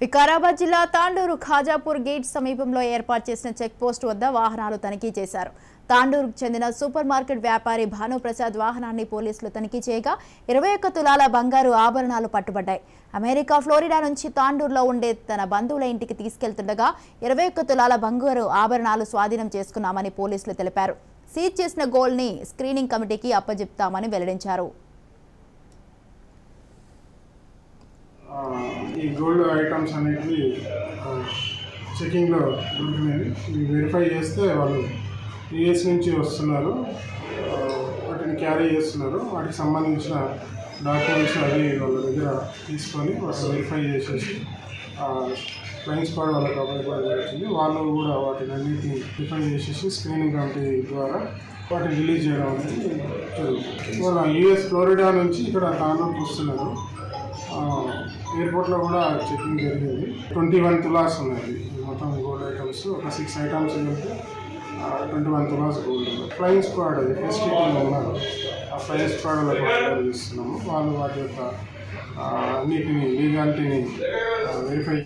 వికారాబాద్ జిల్లా తాండూరు ఖాజాపూర్ గేట్ సమీపంలో ఏర్పాటు చేసిన చెక్ పోస్ట్ వద్ద వాహనాలు తనిఖీ చేశారు. తాండూరుకు చెందిన సూపర్ మార్కెట్ వ్యాపారి భానుప్రసాద్ వాహనాన్ని పోలీసులు తనిఖీ చేయగా 21 తులాల బంగారు ఆభరణాలు పట్టుబడ్డాయి. అమెరికా ఫ్లోరిడా నుంచి తాండూరులో ఉండే తన బంధువుల ఇంటికి తీసుకెళ్తుండగా 21 తులాల బంగారు ఆభరణాలు స్వాధీనం చేసుకున్నామని పోలీసులు తెలిపారు. సీజ్ చేసిన గోల్డ్ ని స్క్రీనింగ్ కమిటీకి అప్పజెప్తామని వెల్లడించారు. ఈ గోల్డ్ ఐటమ్స్ అనేవి చెకింగ్లో దొరికినాయి. వెరిఫై చేస్తే వాళ్ళు యూఎస్ నుంచి వస్తున్నారు, వాటిని క్యారీ చేస్తున్నారు. వాటికి సంబంధించిన డాక్యుమెంట్స్ అవి వాళ్ళ దగ్గర తీసుకొని వాళ్ళు వెరిఫై చేసేసి ఫ్లయింగ్ స్క్వాడ్ వాళ్ళకి అప్పగిపోవడం జరుగుతుంది. వాళ్ళు కూడా వాటిని అన్నిటిని వెరిఫై చేసేసి స్క్రీనింగ్ కమిటీ ద్వారా వాటిని రిలీజ్ చేయడం అనేది జరుగుతుంది. వాళ్ళ యూఎస్ ఫ్లోరిడా నుంచి ఇక్కడ తాండూరుకి వస్తున్నారు. ఎయిర్పోర్ట్లో కూడా చెకింగ్ జరిగింది. 21 తులాస్ ఉన్నాయి మొత్తం గోల్డ్ ఐటమ్స్. ఒక 6 ఐటమ్స్ కలిపి 21 తులాస్ గోల్డ్. ఫ్లయింగ్ స్క్వాడ్ అది ఫెసిలిటీలో ఉన్నారు. ఆ ఫ్లయింగ్ స్క్వాడ్ వాళ్ళకి ఇస్తున్నాము. వాళ్ళు వాటి యొక్క అన్నిటిని లీగాలిటీని వెరిఫై